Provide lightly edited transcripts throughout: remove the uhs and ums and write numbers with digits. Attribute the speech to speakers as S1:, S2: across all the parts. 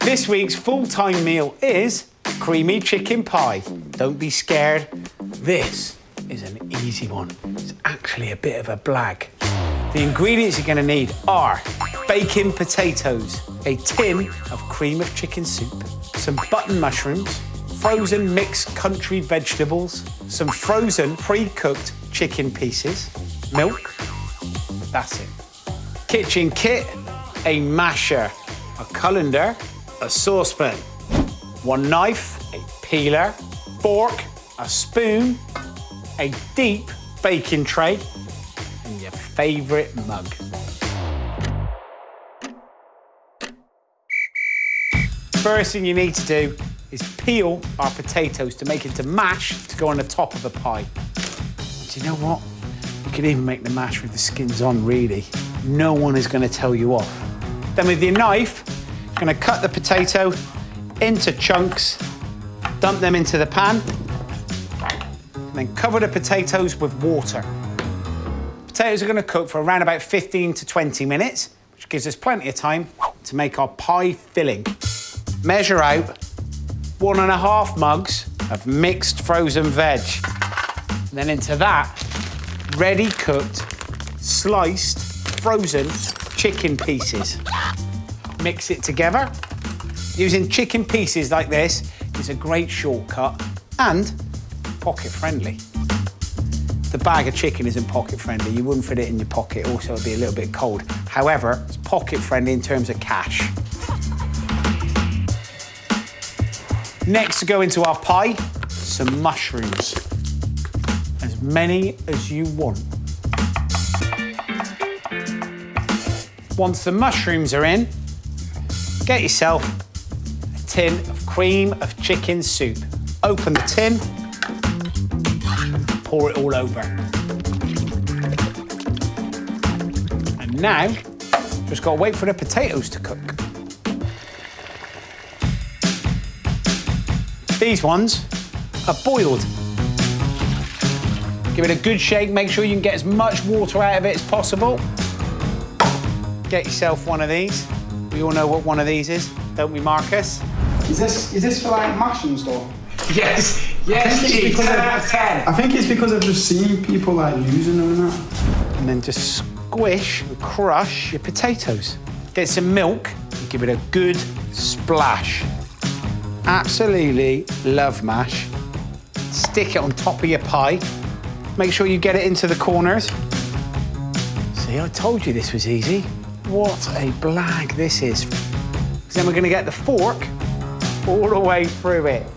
S1: This week's full-time meal is creamy chicken pie. Don't be scared. This is an easy one. It's actually a bit of a blag. The ingredients you're gonna need are bacon potatoes, a tin of cream of chicken soup, some button mushrooms, frozen mixed country vegetables, some frozen pre-cooked chicken pieces, milk. That's it. Kitchen kit, a masher, a colander, a saucepan, one knife, a peeler, fork, a spoon, a deep baking tray, and your favourite mug. First thing you need to do is peel our potatoes to make into mash to go on the top of the pie. Do you know what? You can even make the mash with the skins on, really. No one is going to tell you off. Then with your knife, you're going to cut the potato into chunks, dump them into the pan, and then cover the potatoes with water. Potatoes are going to cook for around about 15 to 20 minutes, which gives us plenty of time to make our pie filling. Measure out 1.5 mugs of mixed frozen veg. And then into that, ready cooked, sliced, frozen chicken pieces. Mix it together. Using chicken pieces like this is a great shortcut and pocket friendly. The bag of chicken isn't pocket friendly. You wouldn't fit it in your pocket. Also, it'd be a little bit cold. However, it's pocket friendly in terms of cash. Next to go into our pie, some mushrooms. As many as you want. Once the mushrooms are in, get yourself a tin of cream of chicken soup. Open the tin, pour it all over. And now, just gotta wait for the potatoes to cook. These ones are boiled. Give it a good shake, make sure you can get as much water out of it as possible. Get yourself one of these. We all know what one of these is, don't we, Marcus?
S2: Is this for like mashing stuff?
S1: Yes, yes, 10 out of 10.
S2: I think it's because I've just seen people like using them and that.
S1: And then just squish and crush your potatoes. Get some milk and give it a good splash. Absolutely love mash. Stick it on top of your pie. Make sure you get it into the corners. See, I told you this was easy. What a blag this is. Then we're going to get the fork all the way through it.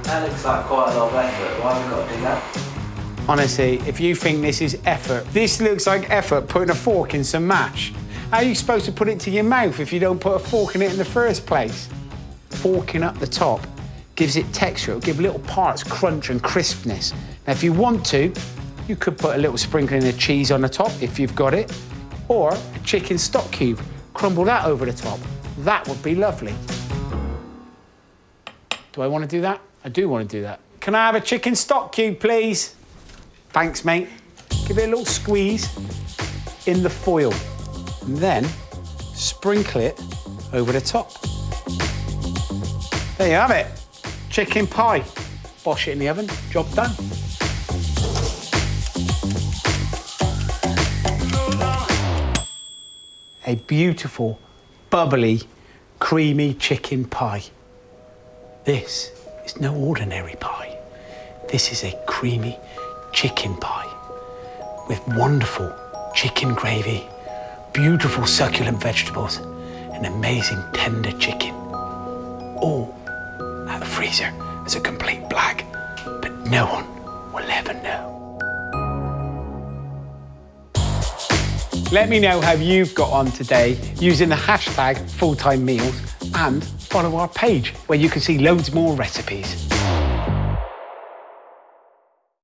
S3: That looks like quite a lot of effort. Why have we got to do that?
S1: Honestly, if you think this is effort, this looks like effort putting a fork in some mash. How are you supposed to put it to your mouth if you don't put a fork in it in the first place? Forking up the top gives it texture. It'll give little parts crunch and crispness. Now, if you want to, you could put a little sprinkling of cheese on the top if you've got it, or a chicken stock cube. Crumble that over the top. That would be lovely. Do I want to do that? I do want to do that. Can I have a chicken stock cube, please? Thanks, mate. Give it a little squeeze in the foil, and then sprinkle it over the top. There you have it. Chicken pie. Bosh it in the oven, job done. A beautiful, bubbly, creamy chicken pie. This is no ordinary pie. This is a creamy chicken pie with wonderful chicken gravy, beautiful succulent vegetables, and amazing tender chicken. All out of the freezer as a complete blag, but no one will ever know. Let me know how you've got on today using the hashtag fulltimemeals and follow our page where you can see loads more recipes.